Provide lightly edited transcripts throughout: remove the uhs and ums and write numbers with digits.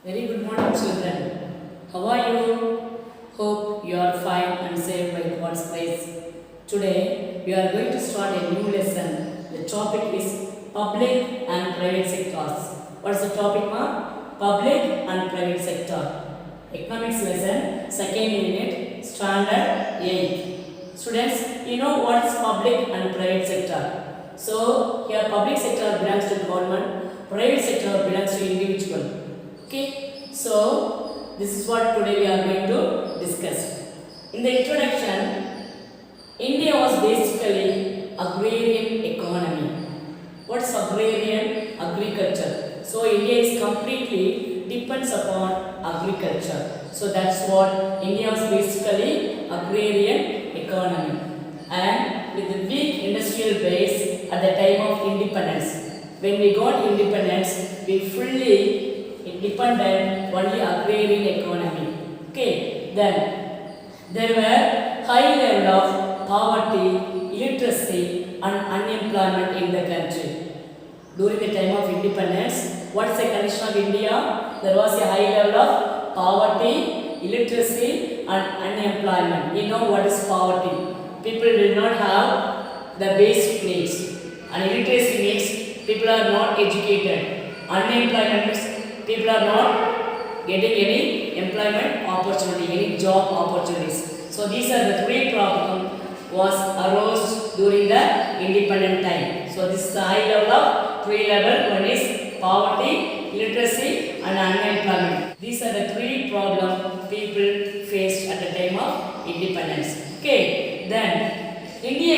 Very good morning, children. How are you? Hope you are fine and safe by God's grace. Today, we are going to start a new lesson. The topic is public and private sectors. What's the topic, ma? Public and private sector. Economics lesson, second unit, standard 8. Students, you know what is public and private sector. So, here public sector belongs to government, private sector belongs to individual. Okay, so this is what today we are going to discuss. In the introduction, India was basically agrarian economy. What's agrarian? Agriculture. So India is completely depends upon agriculture. So that's what India was basically agrarian economy. And with the weak industrial base at the time of independence. When we got independence, we fully depended only agrarian economy. Okay, then there were high level of poverty, illiteracy and unemployment in the country. During the time of independence, what's the condition of India? There was a high level of poverty, illiteracy and unemployment. You know what is poverty? People did not have the basic needs. And illiteracy means people are not educated. Unemployment means people are not getting any employment opportunity, any job opportunities. So these are the three problems was arose during the independent time. So this is the high level of three level. One is poverty, illiteracy and unemployment. These are the three problems people faced at the time of independence. Okay, then India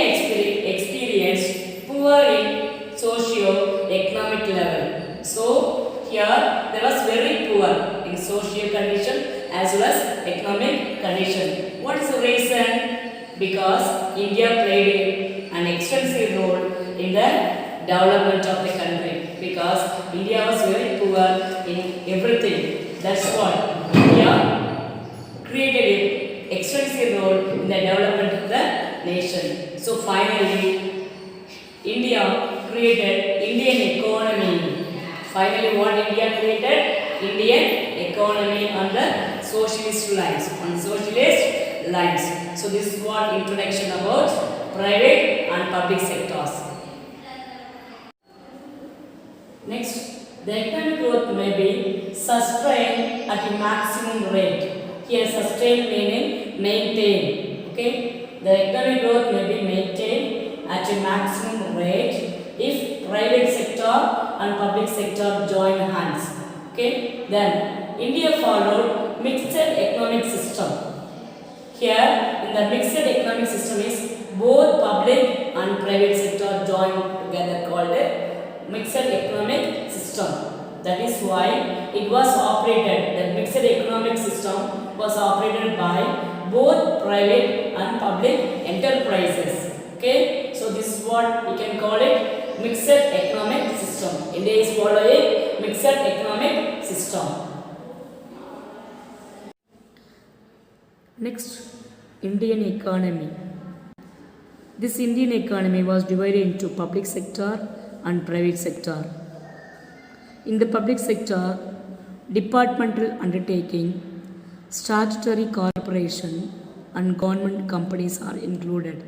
experienced poor in socio-economic level. So here there was very poor in social condition as well as economic condition. What is the reason? Because India played an extensive role in the development of the country. Because India was very poor in everything. That's what India created an extensive role in the development of the nation. So finally, India created Indian economy. Finally, what India created? Indian economy on the socialist lines. On socialist lines. So this is what introduction about private and public sectors. Next, the economic growth may be sustained at a maximum rate. Here, sustain meaning maintain. Okay, the economic growth may be maintained at a maximum rate if private sector and public sector join hands. Okay, then India followed mixed economic system. Here, in the mixed economic system is both public and private sector joined together called a mixed economic system. That is why it was operated, the mixed economic system was operated by both private and public enterprises. Okay, so this is what we can call it mixed economic system. India is following mixed economic system. Next, Indian economy. This Indian economy was divided into public sector and private sector. In the public sector, departmental undertaking, statutory corporation and government companies are included.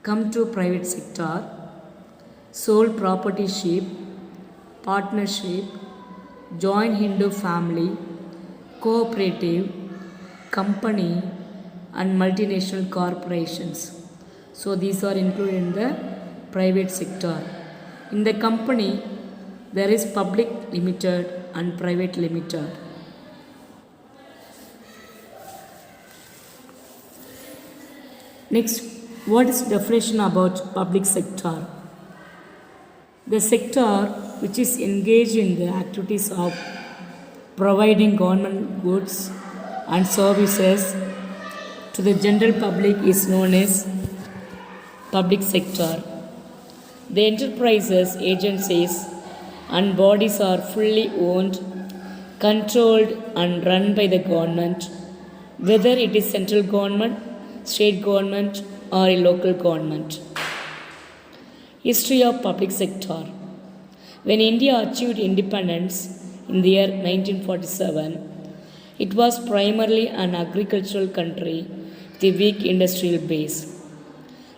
Come to private sector, sole proprietorship, partnership, joint Hindu family, cooperative, company and multinational corporations. So these are included in the private sector. In the company, there is public limited and private limited. Next, what is definition about public sector? The sector which is engaged in the activities of providing government goods and services to the general public is known as public sector. The enterprises, agencies and bodies are fully owned, controlled and run by the government, whether it is central government, state government or a local government. History of public sector. When India achieved independence, in the year 1947, it was primarily an agricultural country with a weak industrial base.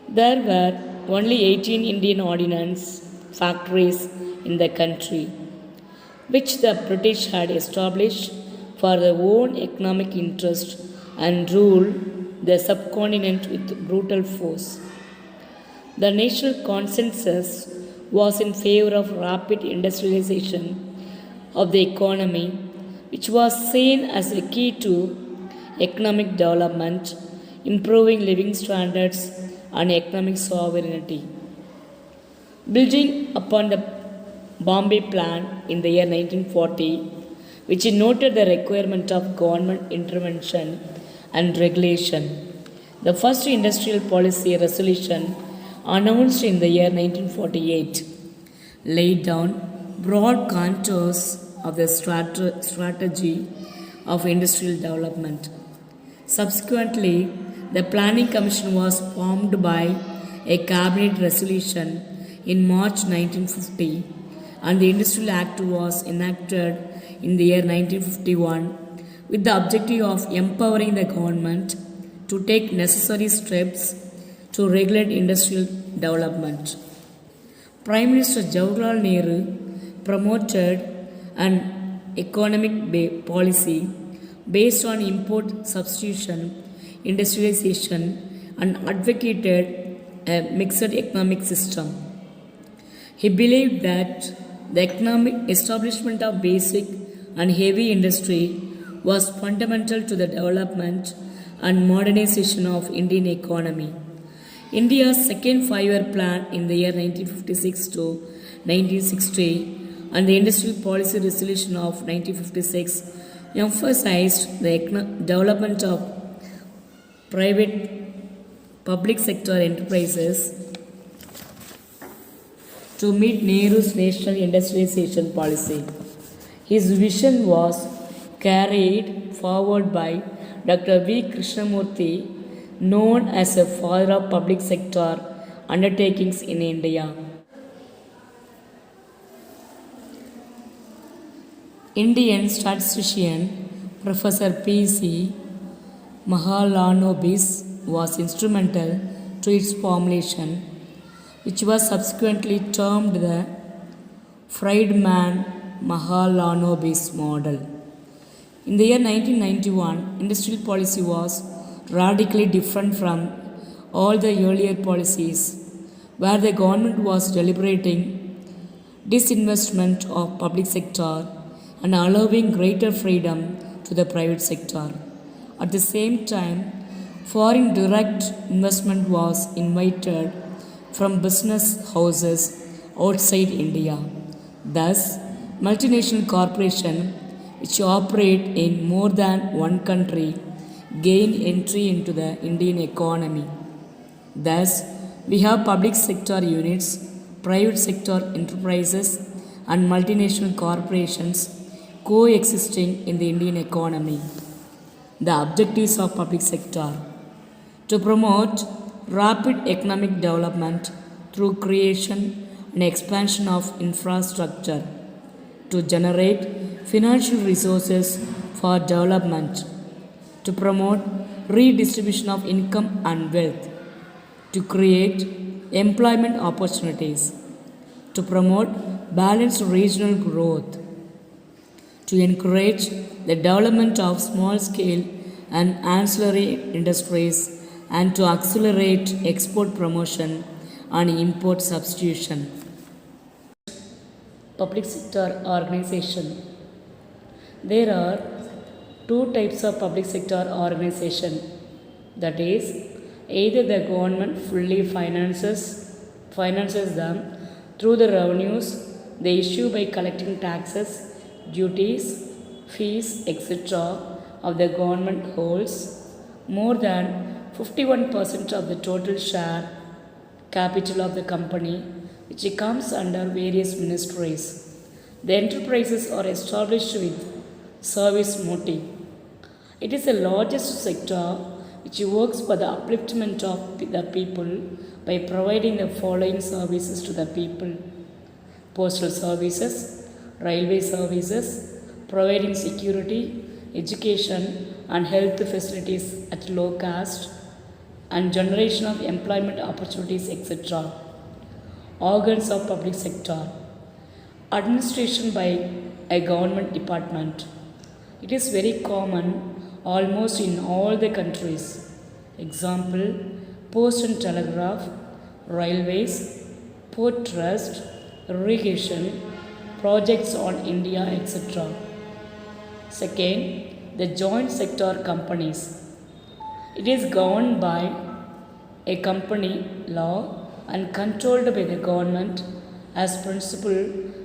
There were only 18 Indian ordnance factories in the country, which the British had established for their own economic interest and ruled the subcontinent with brutal force. The national consensus was in favor of rapid industrialization of the economy, which was seen as a key to economic development, improving living standards, and economic sovereignty. Building upon the Bombay Plan in the year 1940, which noted the requirement of government intervention and regulation, the first industrial policy resolution announced in the year 1948 laid down broad contours of the strategy of industrial development. Subsequently, the Planning Commission was formed by a cabinet resolution in March 1950, and the Industrial Act was enacted in the year 1951 with the objective of empowering the government to take necessary steps to regulate industrial development. Prime Minister Jawaharlal Nehru promoted an economic policy based on import substitution, industrialization, and advocated a mixed economic system. He believed that the economic establishment of basic and heavy industry was fundamental to the development and modernization of Indian economy. India's second five-year plan in the year 1956 to 1960 and the Industrial Policy Resolution of 1956 emphasized the development of private public sector enterprises to meet Nehru's national industrialization policy. His vision was carried forward by Dr. V. Krishnamurthy, known as a father of public sector undertakings in India. Indian statistician Professor P.C. Mahalanobis was instrumental to its formulation, which was subsequently termed the Friedman-Mahalanobis model. In the year 1991, industrial policy was radically different from all the earlier policies, where the government was deliberating disinvestment of public sector and allowing greater freedom to the private sector. At the same time, foreign direct investment was invited from business houses outside India. Thus, multinational corporations which operate in more than one country gain entry into the Indian economy. Thus, we have public sector units, private sector enterprises, and multinational corporations coexisting in the Indian economy. The objectives of public sector: to promote rapid economic development through creation and expansion of infrastructure, to generate financial resources for development, to promote redistribution of income and wealth, to create employment opportunities, to promote balanced regional growth, to encourage the development of small scale and ancillary industries, and to accelerate export promotion and import substitution. Public sector organization. There are two types of public sector organization. That is, either the government fully finances them through the revenues they issue by collecting taxes, duties, fees, etc. of the government holds more than 51% of the total share capital of the company, which comes under various ministries. The enterprises are established with service motive. It is the largest sector which works for the upliftment of the people by providing the following services to the people: postal services, railway services, providing security, education, and health facilities at low cost, and generation of employment opportunities, etc. Organs of public sector. Administration by a government department. It is very common almost in all the countries. Example, post and telegraph, railways, port trust, irrigation, projects on India, etc. Second, the joint sector companies. It is governed by a company law and controlled by the government as principal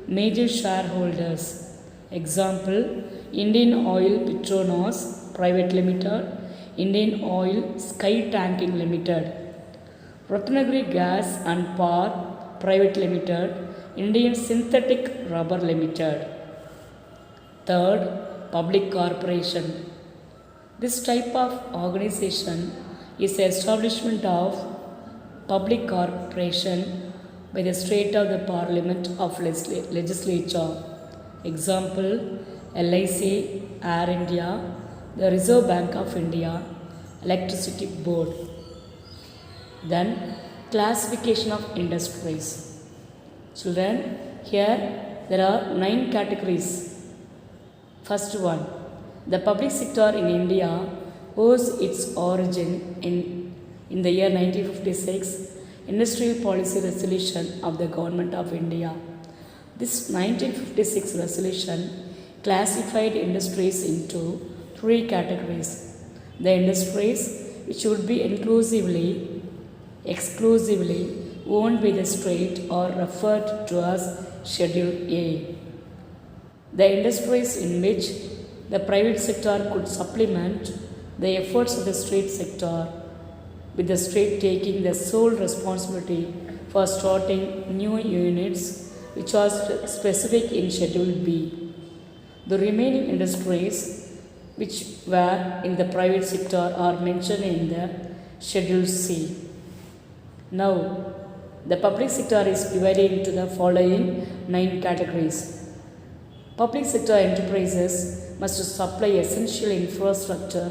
major shareholders. Example, Indian Oil Petronas Private Limited, Indian Oil Sky Tanking Limited, Ratnagiri Gas and Power Private Limited, Indian Synthetic Rubber Limited. Third, public corporation. This type of organization is the establishment of public corporation by the state of the parliament of legislature. Example, LIC, Air India, the Reserve Bank of India, Electricity Board. Then, classification of industries. Children, here there are 9 categories. First one, the public sector in India owes its origin in the year 1956 Industrial Policy Resolution of the Government of India. This 1956 resolution classified industries into 3 categories. The industries which would be exclusively owned by the state or referred to as Schedule A. The industries in which the private sector could supplement the efforts of the state sector, with the state taking the sole responsibility for starting new units which was specific in Schedule B. The remaining industries which were in the private sector are mentioned in the Schedule C. Now, the public sector is divided into the following 9 categories. Public sector enterprises must supply essential infrastructure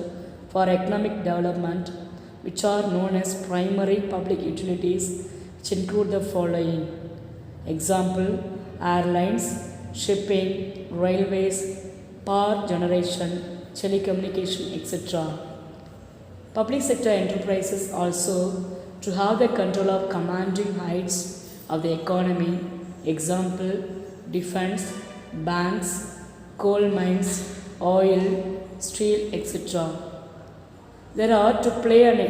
for economic development, which are known as primary public utilities, which include the following. Example, airlines, shipping, railways, power generation, telecommunication, etc. Public sector enterprises also to have the control of commanding heights of the economy. Example, defense, banks, coal mines, oil, steel, etc. There are to play an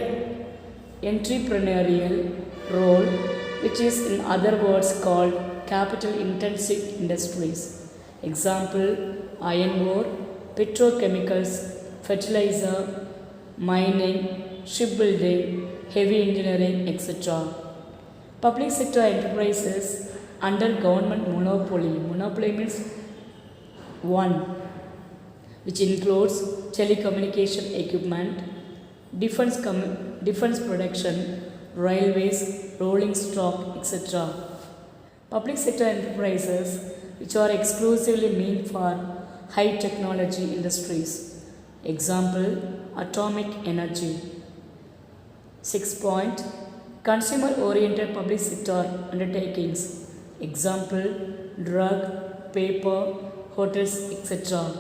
entrepreneurial role, which is in other words called capital intensive industries. Example, iron ore, petrochemicals, fertilizer, mining, shipbuilding, heavy engineering, etc. Public sector enterprises under government monopoly. Monopoly means one, which includes telecommunication equipment, defense production, railways, rolling stock, etc. Public sector enterprises which are exclusively meant for high technology industries. Example, atomic energy. 6 point, consumer oriented public sector undertakings. Example, drug, paper, hotels, etc.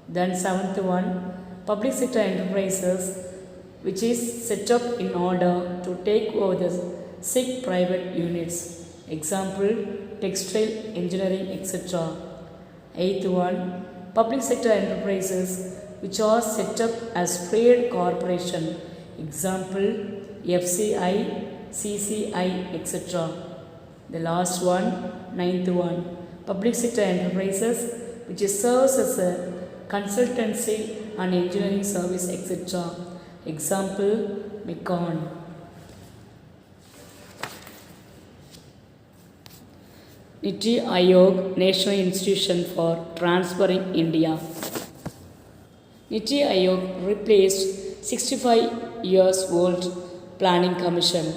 Then 7th one, public sector enterprises which is set up in order to take over the sick private units. Example, textile, engineering, etc. 8th one, public sector enterprises which are set up as trade corporation. Example, FCI, CCI, etc. The last one, 9th one, public sector enterprises which serves as a consultancy and engineering service, etc. Example, Mecon. Niti Aayog, National Institution for Transferring India. Niti Aayog replaced 65 years old Planning Commission.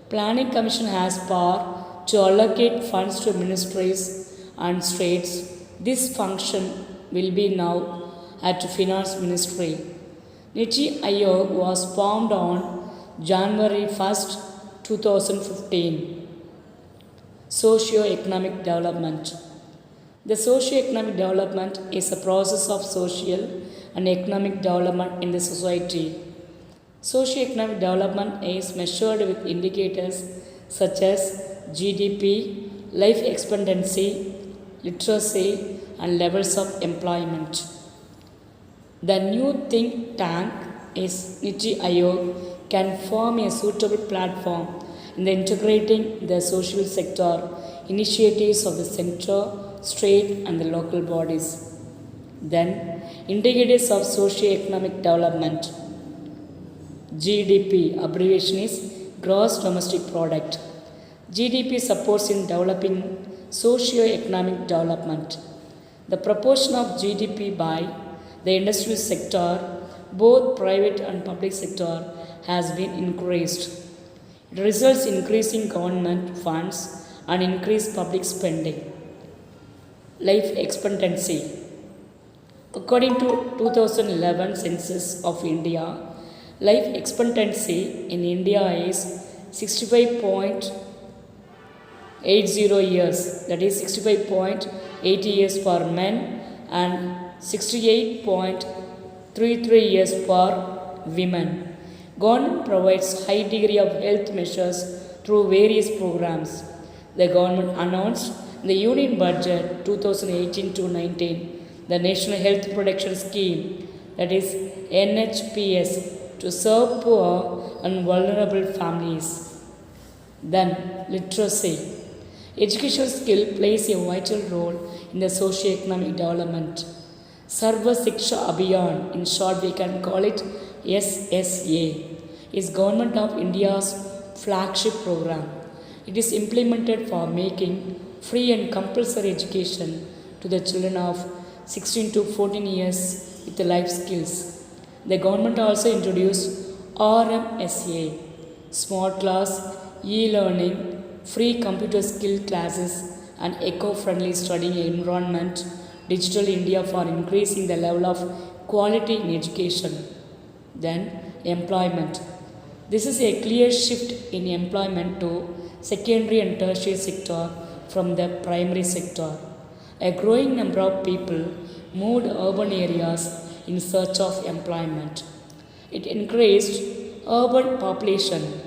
Planning Commission has power to allocate funds to ministries and states. This function will be now at Finance Ministry. Niti Aayog was formed on January 1st, 2015. Socio-economic development. The socio-economic development is a process of social and economic development in the society. Socio-economic development is measured with indicators such as GDP, life expectancy, literacy, and levels of employment. The new think tank is Niti Aayog can form a suitable platform in the integrating the social sector initiatives of the center, state, and the local bodies. Then, indicators of socio-economic development. GDP abbreviation is Gross Domestic Product. GDP supports in developing socio-economic development. The proportion of GDP by the industrial sector, both private and public sector, has been increased. It results in increasing government funds and increased public spending. Life expectancy. According to 2011 census of India, life expectancy in India is 65.80 years, that is 65.80 years for men and 68.33 years for women. Government provides high degree of health measures through various programs. The government announced in the Union Budget 2018 to 19 the National Health Protection Scheme, that is NHPS, to serve poor and vulnerable families. Then, literacy. Educational skill plays a vital role in the socio-economic development. Sarva Siksha Abhiyan, in short we can call it SSA, is Government of India's flagship program. It is implemented for making free and compulsory education to the children of 16 to 14 years with life skills. The government also introduced RMSA, smart class, e-learning, free computer skill classes, and eco-friendly studying environment, Digital India for increasing the level of quality in education. Then, employment. This is a clear shift in employment to secondary and tertiary sector from the primary sector. A growing number of people moved to urban areas in search of employment. It increased urban population.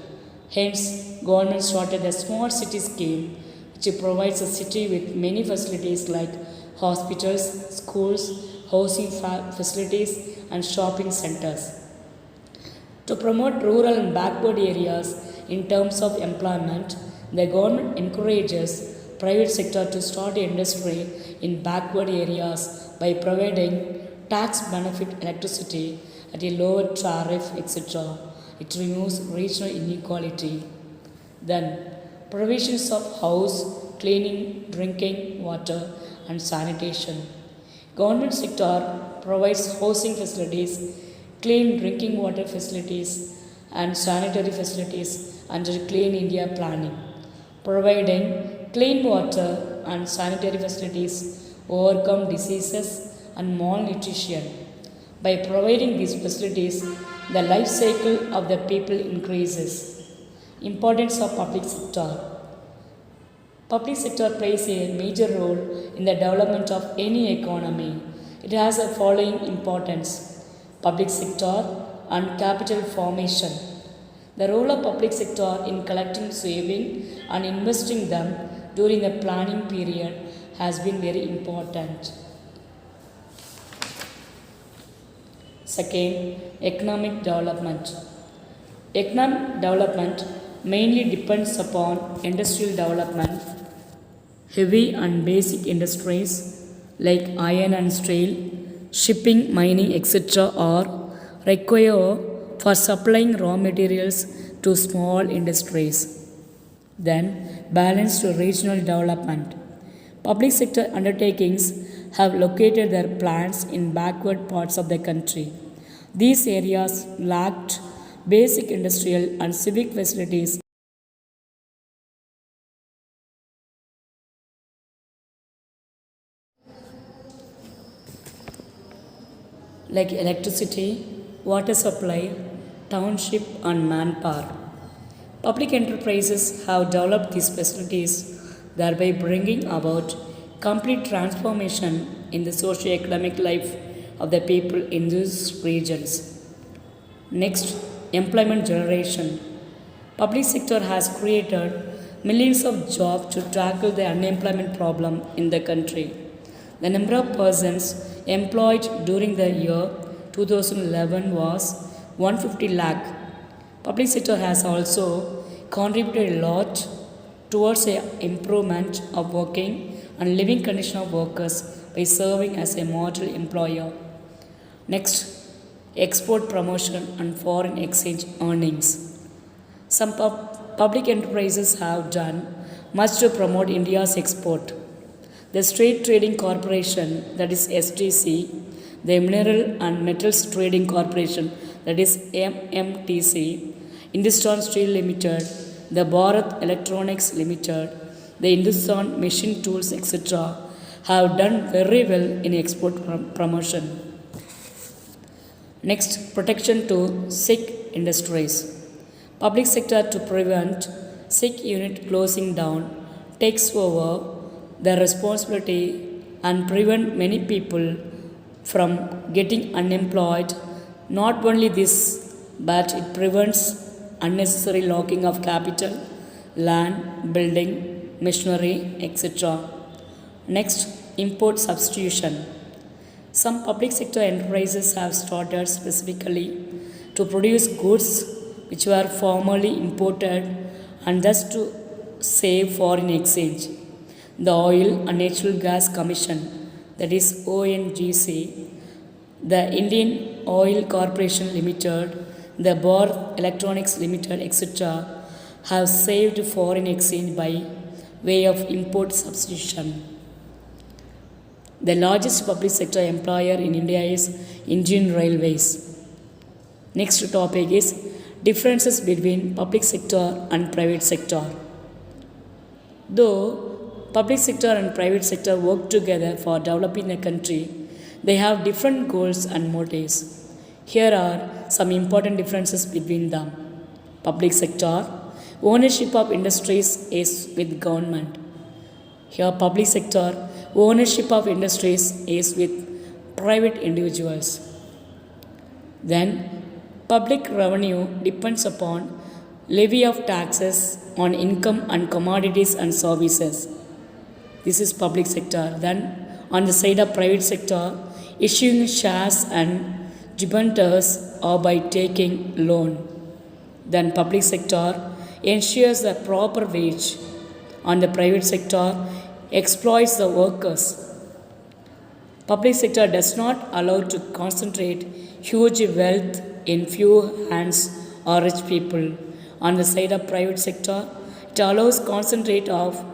Hence, government started a smart city scheme which provides a city with many facilities like hospitals, schools, housing facilities, and shopping centers. To promote rural and backward areas in terms of employment, the government encourages private sector to start industry in backward areas by providing tax benefit electricity at a lower tariff, etc. It removes regional inequality. Then, provisions of house, cleaning, drinking water, and sanitation. Government sector provides housing facilities, clean drinking water facilities, and sanitary facilities under Clean India planning, providing clean water and sanitary facilities overcome diseases and malnutrition. By providing these facilities, the life cycle of the people increases. Importance of public sector. Public sector plays a major role in the development of any economy. It has the following importance: public sector and capital formation. The role of public sector in collecting, saving, and investing them during the planning period has been very important. Second, economic development. Economic development mainly depends upon industrial development. Heavy and basic industries like iron and steel, shipping, mining, etc. are required for supplying raw materials to small industries. Then, balanced regional development. Public sector undertakings have located their plants in backward parts of the country. These areas lacked basic industrial and civic facilities. like electricity, water supply, township, and manpower. Public enterprises have developed these facilities, thereby bringing about complete transformation in the socio-economic life of the people in these regions. Next, employment generation. Public sector has created millions of jobs to tackle the unemployment problem in the country. The number of persons employed during the year 2011 was 150 lakh. Public sector has also contributed a lot towards the improvement of working and living condition of workers by serving as a model employer. Next, export promotion and foreign exchange earnings. Some public enterprises have done much to promote India's export. The Strait Trading Corporation, that is STC, the Mineral and Metals Trading Corporation, that is MMTC, Hindustan Steel Limited, the Bharat Electronics Limited, the Hindustan Machine Tools, etc., have done very well in export promotion. Next, protection to sick industries. Public sector to prevent sick unit closing down takes over the responsibility and prevent many people from getting unemployed. Not only this, but it prevents unnecessary locking of capital, land, building, machinery, etc. Next, import substitution. Some public sector enterprises have started specifically to produce goods which were formerly imported and thus to save foreign exchange. The Oil and Natural Gas Commission, that is ONGC, the Indian Oil Corporation Limited, the Bharat Electronics Limited, etc., have saved foreign exchange by way of import substitution. The largest public sector employer in India is Indian Railways. Next topic is differences between public sector and private sector. Though public sector and private sector work together for developing a country, they have different goals and motives. Here are some important differences between them. Public sector, ownership of industries is with government. Here, public sector, ownership of industries is with private individuals. Then, public revenue depends upon levy of taxes on income and commodities and services. This is public sector. Then, on the side of private sector, issuing shares and debentures or by taking loan. Then, public sector ensures the proper wage. On the private sector, exploits the workers. Public sector does not allow to concentrate huge wealth in few hands or rich people. On the side of private sector, it allows concentrate of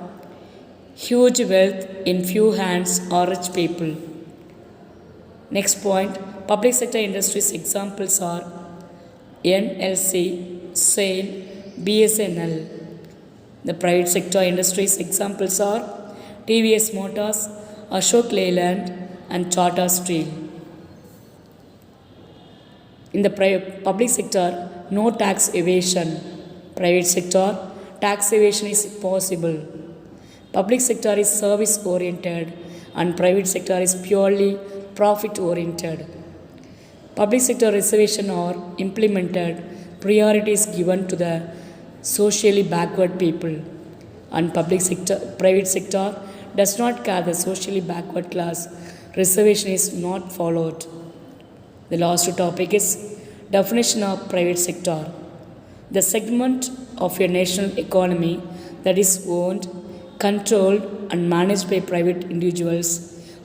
huge wealth in few hands or rich people. Next point, public sector industries examples are NLC, SAIL, BSNL. The private sector industries examples are TVS Motors, Ashok Leyland, and Tata Steel. In the public sector, no tax evasion. Private sector, tax evasion is possible. Public sector is service oriented and private sector is purely profit oriented. Public sector reservation are implemented, priority is given to the socially backward people, and private sector does not care the socially backward class. Reservation is not followed. The last topic is definition of private sector. The segment of a national economy that is owned, controlled, and managed by private individuals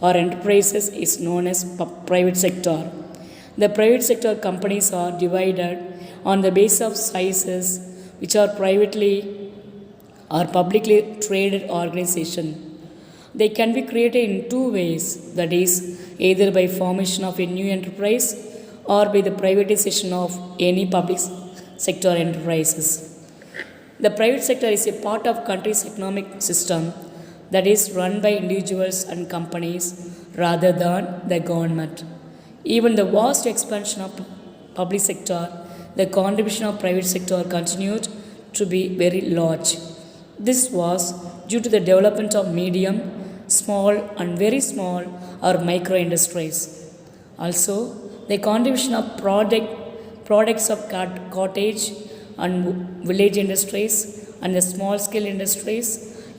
or enterprises is known as private sector. The private sector companies are divided on the basis of sizes, which are privately or publicly traded organization. They can be created in two ways, that is, either by formation of a new enterprise or by the privatization of any public sector enterprises. The private sector is a part of country's economic system that is run by individuals and companies rather than the government. Even the vast expansion of public sector, the contribution of private sector continued to be very large. This was due to the development of medium, small and very small or micro industries. Also, the contribution of products of cottage and village industries and the small scale industries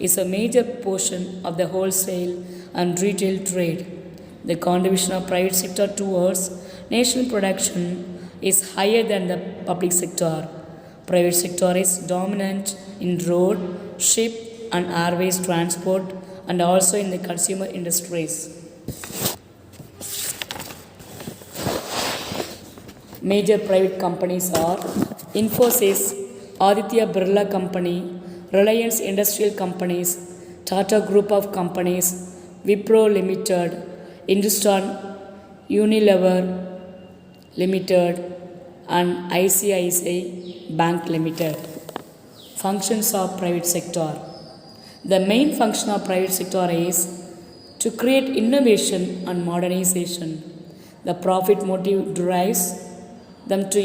is a major portion of the wholesale and retail trade. The contribution of private sector towards national production is higher than the public sector. Private sector is dominant in road, ship and airways transport and also in the consumer industries. Major private companies are Infosys, Aditya Birla Company, Reliance Industrial Companies, Tata Group of Companies, Wipro Limited, Hindustan Unilever Limited, and ICICI Bank Limited. Functions of private sector. The main function of private sector is to create innovation and modernization. The profit motive drives them to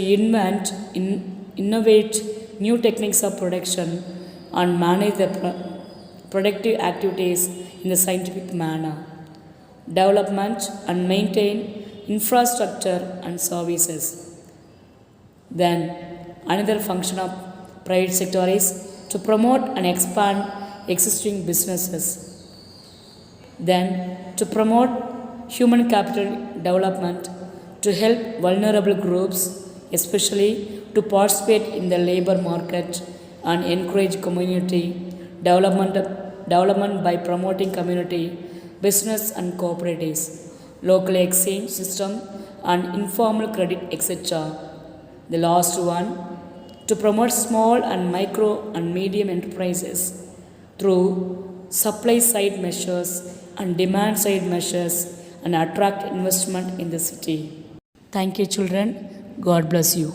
innovate new techniques of production and manage the productive activities in a scientific manner. Development and maintain infrastructure and services. Then another function of private sector is to promote and expand existing businesses. Then to promote human capital development to help vulnerable groups, especially to participate in the labor market and encourage community development by promoting community, business and cooperatives, local exchange system and informal credit, etc. The last one, to promote small and micro and medium enterprises through supply side measures and demand side measures and attract investment in the city. Thank you, children. God bless you.